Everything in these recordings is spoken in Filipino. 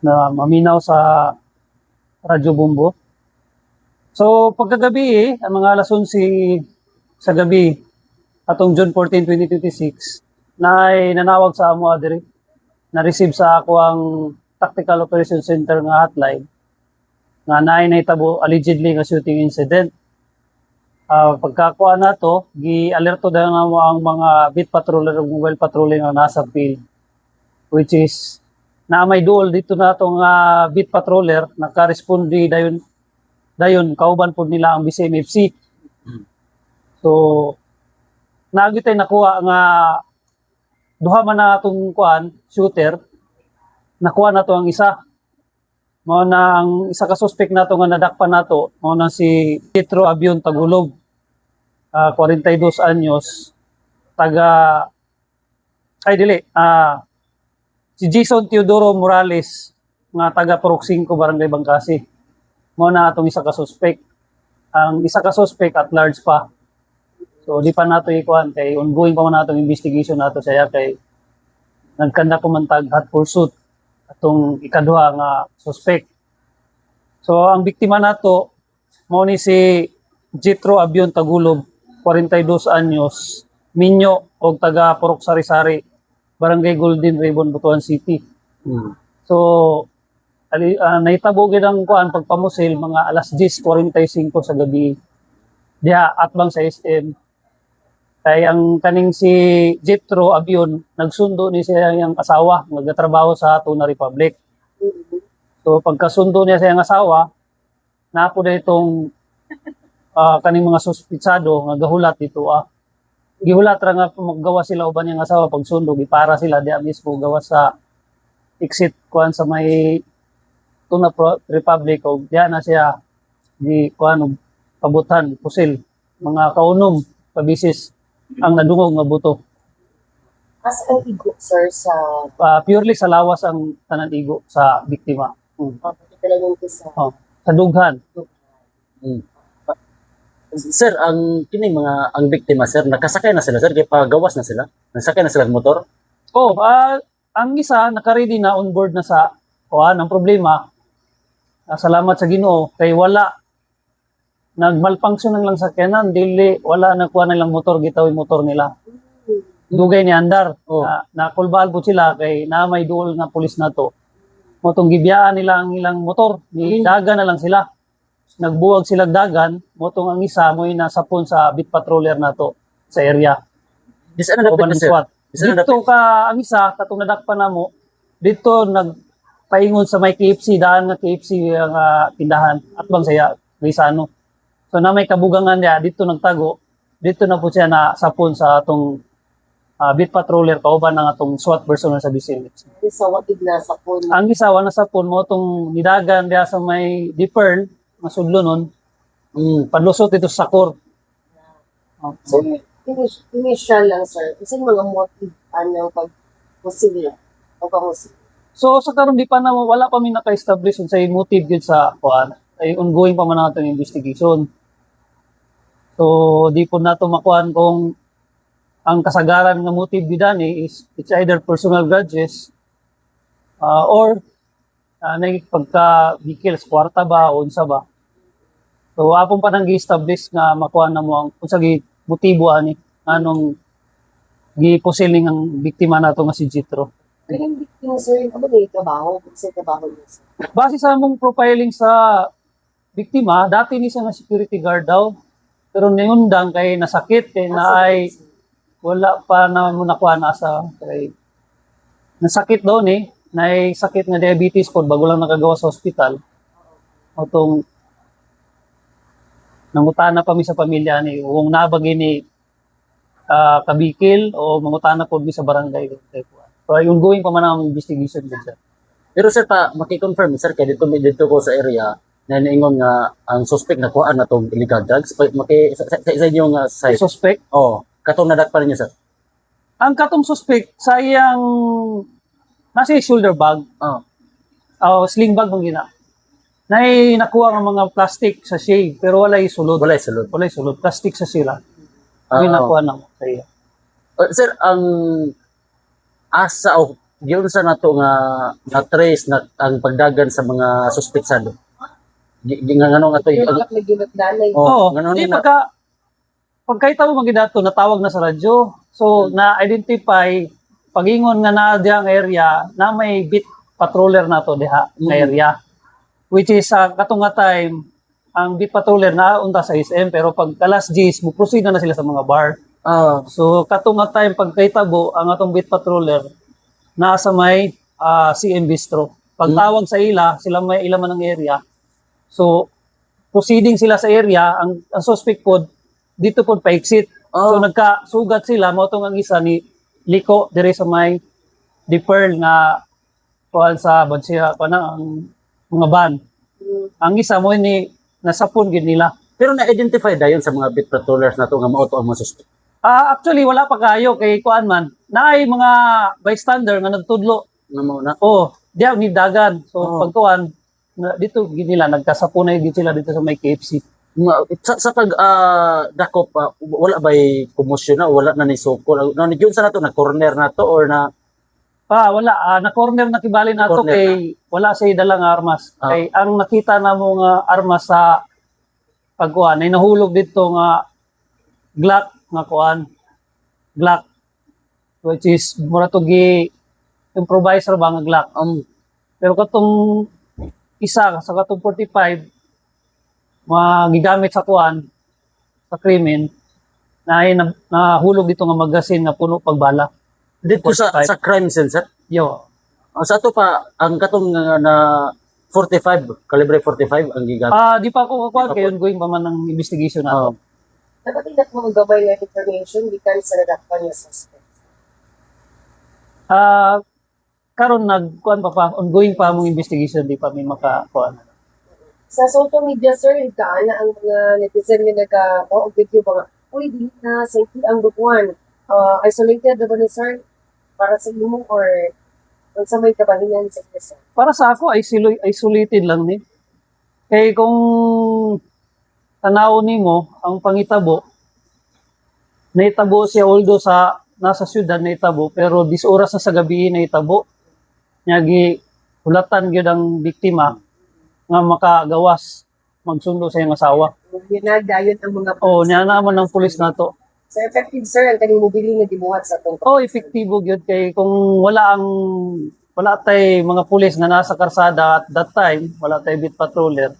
na maminaw sa Radyo Bumbo. So pagkagabi ang mga alas 11 sa gabi atong June 14, 2026 na nanawag sa amo adiri na-receive sa ako ang Tactical Operations Center nga hotline nga naitabo allegedly nga shooting incident. Pagkakuha na to, gi-alerto dahil nga mo ang mga beat patroller o mobile patrolling nga nasa field, which is na may duol dito na itong beat patroller naka-respondi dayon kauban po nila ang BCMFC. So nagitay nakuha nga duha man na atong kuan shooter, nakuha na to ang isa. Mao na ang isa ka suspect nato nga nadakpan nato, mao na si Pietro Abion Tagulog, 42 anyos, taga si Jason Teodoro Morales nga taga Purok 5 Barangay Bangkasi. Mao na atong isa ka suspect. Ang isa ka suspect at large pa. So di pa nato ikuan kay ongoing pa man natong investigation nato saya kay nagkanda ko man tag hot pursuit atong ikaduha nga suspect. So ang biktima nato mao ni si Jethro Abion Tagulog, 42 anyos, minyo og taga Purok Sari-Sari, Barangay Golden Ribbon, Butuan City. So nahitabo gid ang kuan pagpamusil mga alas 10:45 sa gabi diha atbang sa SM. Kay ang kaning si Jethro Abion, nagsundo ni siya yung asawa, nagtatrabaho sa Tuna Republic. So pagkasundo niya sa yung asawa, napo na itong kaning mga suspitsado nga gahulat dito. Gihulat ra nga maggawa sila uban yung asawa pagsundo, gipara sila diha mismo gawa sa exit kuan sa may Tuna Republic o diha na siya di kuan pabutan, pusil, mga kaunom, pabisis ang nadungog nga buto. As ang igo, sir, sa... Purely sa lawas ang tanan igo sa biktima. Talagang sa... Sa dughan. Sir, ang kining mga ang biktima, sir, nakasakay na sila, sir, kay pagawas na sila. Nasakay na sila ng motor. Ang isa naka-ready na on board na sa kuan. Ang problema, salamat sa Ginoo kay wala nagmalfunction lang sa sakyanan, dili wala nakuha nilang motor, gitaw yung motor nila. Dugay ni andar. Nakulbaan po sila kay na may duol nga pulis na to. Motong gibiyaan nila ang ilang motor, dagan na lang sila. Nagbuwag sila dagan, motong ang isa mo nasapon sa beat patroller na to sa area. Dis ano dapat, sir? Dito ka ang isa katong nadakpan namo. Dito nagpaingon sa may KFC, daan nga KFC ang tindahan at bang saya may sano. So na may kabugangan niya, dito nagtago, dito na po siya nasapon sa atong beat patroller, kauban ng atong SWAT personnel sa BCMFC. Sa watid na sapon. Ang isawa na sapon mo itong nidagan diya sa may Dipern, masudlo nun, padlusot ito sa Sakor. So, initial lang, sir. Kasi mga motive, pag-musil o pag-musil. So sa karon di pa na wala pa mi naka-establish sa motive gyud sa kuan. Ay ongoing pa man natong investigation. So di po nato makuan kung ang kasagaran nga motive gidani is it's either personal grudges or pagka vehicle sa kwarta ba o unsa ba. So apong pa nang gi-establish nga makuha na mo ang unsa gi motibo ani anong giposiling ang biktima nato nga si Jethro. Yung biktima, sir, yung ano yung trabaho? Kasi trabaho niya, sir. Base sa among profiling sa biktima, dati ni siya nga security guard daw. Pero ningundang kay nasakit kay naay wala pa na mo nakuha na sa kay nasakit daw ni, naay sakit nga diabetes pod bago lang nakagawa sa ospital. Otong nangutana pa mi sa pamilya ni kung nabagi ni kabikil o mangutana pod mi sa barangay. So yung going pa man ang investigation dito. Pero sir, maki-confirm, sir, kaya dito ko sa area, na naingon nga ang suspect na kuhaan na itong illegal drugs. Sa inyong side. Suspect? Katong nadakpan niyo, sir. Ang katong suspect sa iyang nasa shoulder bag. Sling bag mong gina. Nakuha ng mga plastic sa shade pero walay sulod. Walay sulod. Walay sulod. Plastic sa sila. Nakuha na mo sa iya. Sir, ang asa o giun sa nato nga na-trace na ang pagdagan sa mga suspetsado. Nga nga to Yung mga nagdulot danay. Oo, ngano di na pagkaita mo magidato natawag na sa radyo. So na-identify pagingon nga na diyang area na may beat patroller na to diha nga area. Which is katong nga time ang beat patroller na unta sa SM pero pag alas 10 mo proceed na sila sa mga bar. So katong nga time pagkaitabo ang atong beat patroller nasa may CM Bistro. Pagtawag sa ila, sila may ilaman ng area. So proceeding sila sa area, ang suspect pod dito pod pa-exit. So nagkasugat sila mao tong ang isa ni liko dire sa may the Pearl nga kuan sa Bansiya na ang mga van. Ang isa mo ni nasapon gid nila. pero na-identify dayon sa mga beat patrollers nato nga mao to ang mga suspect. Actually wala pa kayo kay kuan man. Naay mga bystander nga nagtudlo. Nga mao na. Diya ni dagan. So pagkuan dito gid nila nagkasapunay gid sila dito sa may KFC. Sa pag dakop wala bay komosyon na wala na ni sukol na ni sa nato na corner nato or na Wala. Na-corner na kibali nato Na-corner kay wala siya dalang armas. Kay ang nakita na mo nga armas sa pagkuhan ay nahulog dito nga Glock nga kuan. Glock. Which is mura to gi improviser ba nga Glock. Pero katong isa sa katong 45 magigamit sa kuan sa krimen na ay nahulog dito nga magasin nga puno pagbala. dito sa 45. crime scene sir. Yo. Sa ato pa ang katong na 45 calibre 45 ang gigamit. Di pa ako kukuha kay ongoing pa man ng investigation nato. Nakatindak mo gabay na information gikan sa nadakpan nga suspect. Karon nagkuan pa ongoing pa mong investigation di pa may makakuan. Sa social media, sir, na ang mga netizen nga nag-og video ba nga, uy, di na, safety ang bukuan. Isolated na ba ni sir? Para sa imo or sa may kabahingan sa inyo, sir? Para sa ako isolated lang ni. Kay kung tanaw nimo ang pangitabo naitabo siya although sa nasa syudad naitabo pero 10 oras na sa gabi naitabo. Nyagi hulatan gyud ang biktima nga makagawas magsundo sa iyang asawa. Yun na, dayon ang mga Niya naman ng pulis nato. So, effective, sir, ang kaning mobili nga gibuhat sa itong Epektibo gyud kay kung wala tay mga pulis nga nasa karsada at that time, wala tay beat patroller,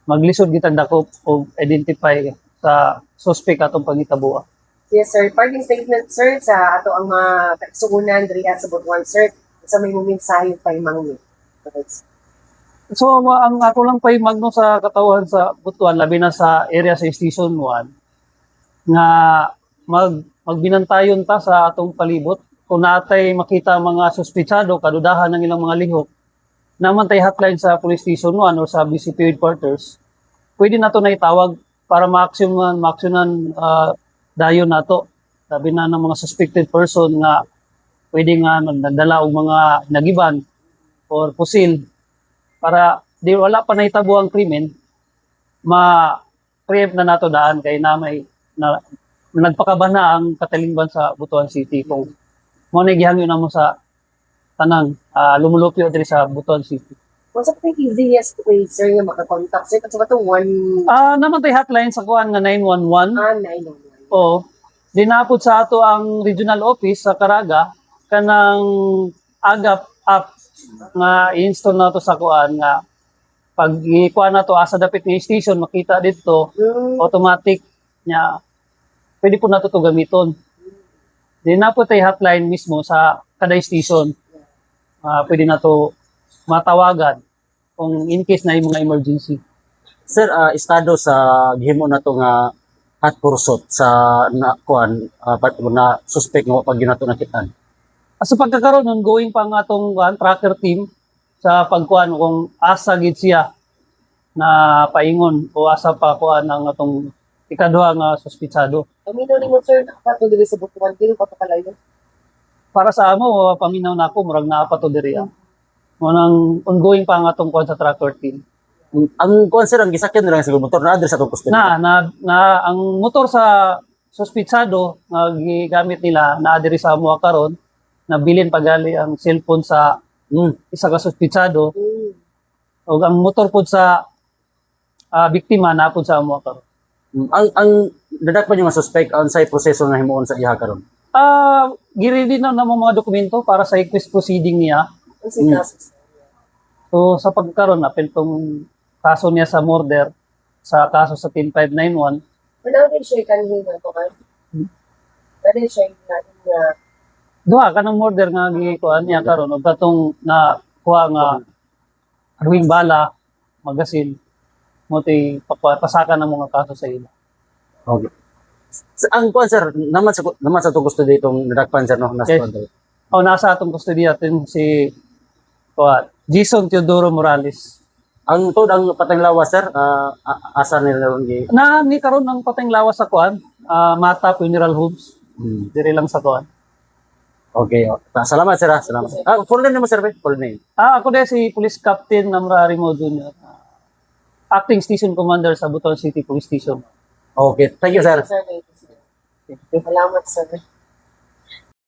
maglisod gid ang dakop og identify sa suspect atong pangitabuan. Yes, sir. Parting statement, sir, sa ato ang mga kaigsuunan diri sa Butuan, sir, sa may mensahe pa imong So ang ako lang pay magno sa katawhan sa Butuan labi na sa area sa Station 1 nga magbinantayon ta sa atong palibot kung natay makita mga suspetsado kadudahan ng ilang mga lihok naman tay hotline sa Police Station 1 or sa BCP headquarters pwede nato na itawag para maaksyonan dayon nato labi na ng mga suspected person nga pwede nga magdala og mga nagiban or pusil para di wala pa nahitabo ang krimen ma-preempt na nato daan kay na nagpakabana ang katalingban sa Butuan City kung mo na gihangyo na mo sa tanang lumulupyo diri sa Butuan City. What's the easiest way, sir, nga makakontak, sir? Kasi ba ito Naman tay hotline sa kuan nga 911. 911. Dinapod sa ato ang regional office sa Caraga kanang agap app nga i-install na to sa kuan nga pag ikuan na to asa dapit nga station makita dito automatic nya pwede po nato to gamiton. Di na po tay hotline mismo sa kada station. Pwede na to matawagan kung in case na yung mga emergency. Sir, estado sa gihimo na to nga hot pursuit sa na kuan na suspect nga pag ginato nakitaan. Sa pagkakaroon ongoing pa nga atong tracker team sa pagkuan kung asa gid siya na paingon o asa pa kuan ang atong ikaduha nga suspitsado. Paminaw ni mo, sir, nakapato diri sa Butuan, dili pa to kalayo. Para sa amo paminaw na ako murag naa pa to diri. Mo nang ongoing pa nga atong kuan sa tracker team. Ang kuan sir ang gisakyan nila sa motor na address sa atong customer. Ang motor sa suspitsado nga gigamit nila na diri sa amo karon nabilin pagali ang cellphone sa isa ka suspitsado o ang motor po sa biktima na po sa amo karon. Ang nadakpan yung mga suspect ang sa proseso nga himuon sa iha karon. Giri na namo mga dokumento para sa inquest proceeding niya. Ang sinasabi. So sa pagkaron apil tong kaso niya sa murder sa kaso sa 10591 Wala din siya kanina to kan. Wala siya natin na duha kanang murder nga gikuan niya karon ug katong na kuha nga aduing bala magasin mo tay papasakan ng mga kaso sa ila. Okay. Ang kuan sir, naman sa to gusto ditong nadakpan sir no nasa Yes. Nasa atong custody natin si Jason Teodoro Morales. ang tod ang patang lawas sir, asa nila ron gi. Na ni karon ang pateng lawas sa kuan, Mata Funeral Homes. Diri lang sa kuan. Okay. Salamat sir. Salamat. Full name mo sir, full name. Ako din si Police Captain Namra Rimo Jr. Acting Station Commander sa Butuan City Police Station. Okay. Thank you sir. Salamat, sir.